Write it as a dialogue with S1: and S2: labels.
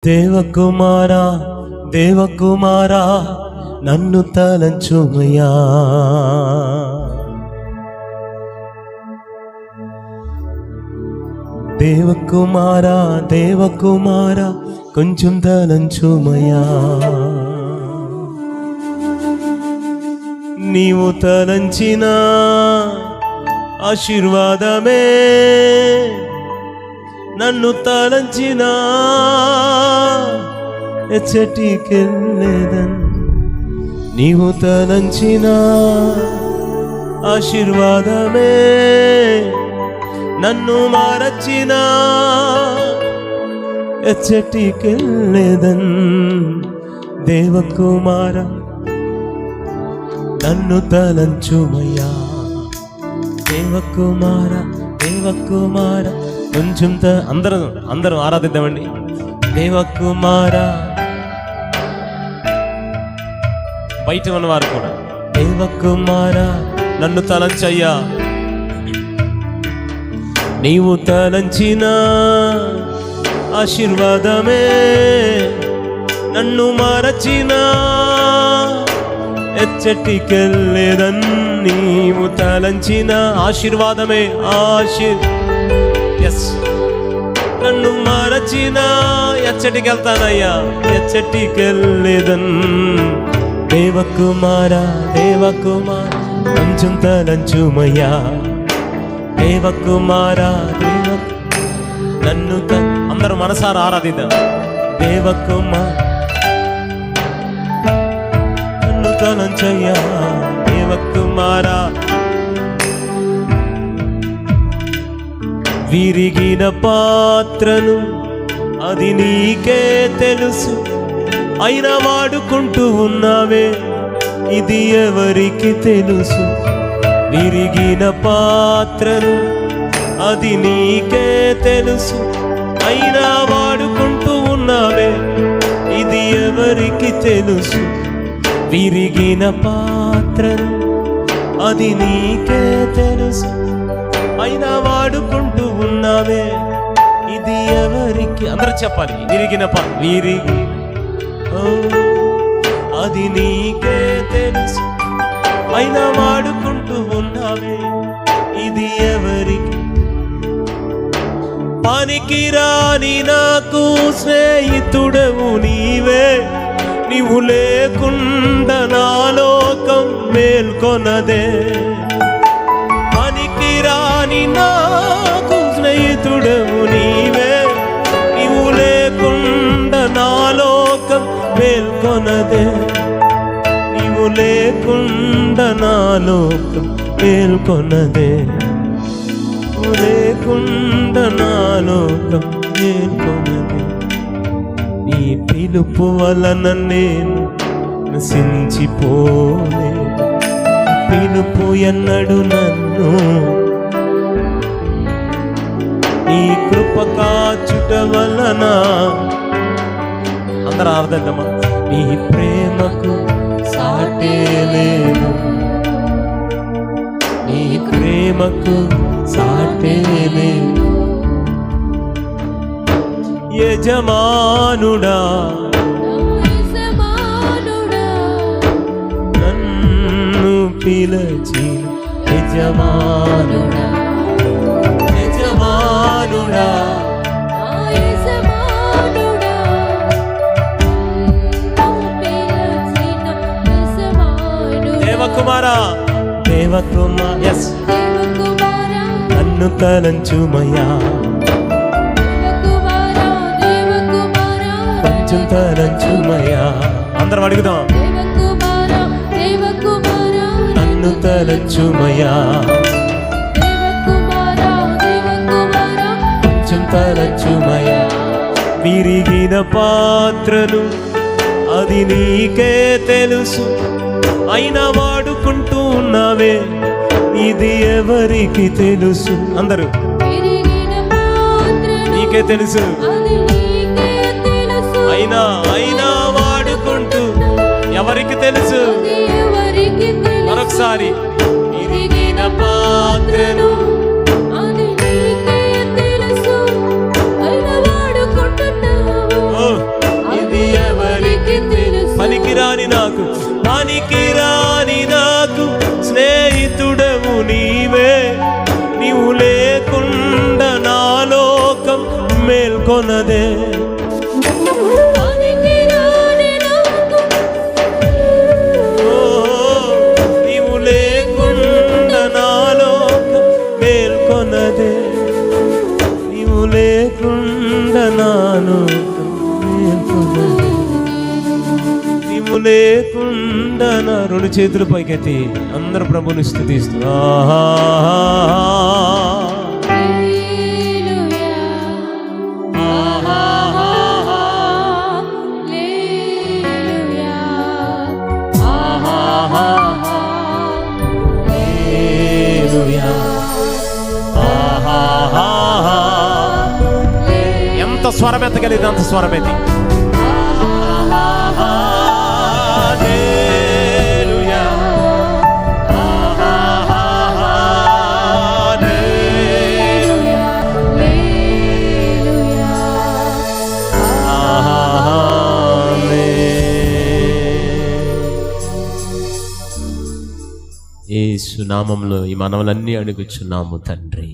S1: దేవకుమారా దేవకుమారా నన్ను తలంచుమయ్యా. దేవకుమారా దేవకుమారా కొంచెం తలంచుమయ్యా. నీవు తలంచిన ఆశీర్వాదమే నన్ను తలంచిన ఎచ్చటికెళ్ళేదన్. నీవు తలంచిన ఆశీర్వాదమే నన్ను మరచిన ఎచ్చటికెళ్ళేదన్. దేవకుమార నన్ను తలంచుమయ్యా. దేవకుమార దేవకుమార కొంచెం అందరం ఆరాధిద్దామండి. దేవకుమార బయట ఉన్నవారు కూడా దేవకుమార నన్ను తలంచయ్యా. నీవు తలంచిన ఆశీర్వాదమే నన్ను మరచిన ఎచ్చటికెళ్ళేదన్. నీవు తలంచిన ఆశీర్వాదమే నన్ను మరచిన ఎచ్చటికెళ్తానయ్యా ఎచ్చటికెళ్ళేదన్. దేవకుమార దేవకుమార కొంచెం తలంచుమయ్యా. దేవకుమార నన్ను అందరూ మనసారా ఆరాధిద్దాం. దేవకుమార నన్ను తలంచయ్యా. దేవకుమార విరిగిన పాత్రను అది నీకే తెలుసు, అయినా వాడుకుంటూ ఉన్నావే ఇది ఎవరికి తెలుసు. విరిగిన పాత్రను అది నీకే తెలుసు, అయినా వాడుకుంటూ ఉన్నావే ఇది ఎవరికి తెలుసు. విరిగిన పాత్రను అది నీకే తెలుసు, అయినా వాడుకుంటూ ఉన్నావే ఇది ఎవరికి. అందరూ చెప్పాలి. విరిగిన అది నీకే తెలుసు, అయినా వాడుకుంటూ ఉన్నావే ఇది ఎవరికి. పనికిరాని నాకు స్నేహితుడవు నీవే, నీవు లేకుండా నా లోకం మేల్కొనదే. పనికిరాని నాకు స్నేహితుడవు నీవే, నీవు లేకుండా నా లోకం మేల్కొనదే. నీవు లేకుండా నా లోకం మేల్కొనదే. నీవు లేకుండా నా లోకం మేల్కొనదే. నీ పిలుపు వలన నేను నశించిపోలేదు, పిలుపు ఎన్నడు నన్ను నీ కృప కాచుట వలన. అందరూ ఆర్దమ్మా. నీ ప్రేమకు సాటే లేదు, నీ ప్రేమకు సాటే లేదు. యజమానుడా నన్ను పిలచిన యజమానుడా, యజమానుడా దేవకుమారా దేవకుమార నన్ను తలంచుమయ్యా. కొంచెం తలంచుమయ్యా. అందరం అడుగుదాం. నన్ను తలంచుమయ్యా. కొంచెం తలంచుమయ్యా. విరిగిన పాత్రను అది నీకే తెలుసు, అయినా వాడుకుంటూ ఉన్నావే ఇది ఎవరికి తెలుసు. అందరూ నీకే తెలుసు, అయినా వాడుకుంటూ ఎవరికి తెలుసు. మరొకసారి విరిగిన పాత్రను అది నీకే తెలుసు, అయినా వాడుకుంటున్నావు. నీవు లేకుండా నా రెండు చేతులు పైకెత్తి అందరు ప్రభుని స్తుతిస్తూ ఎంత స్వరమెత్తగలిగింది అంత స్వరమెత్తి యేసు నామములో ఈ మనవులన్నీ అడుగుచున్నాము తండ్రి.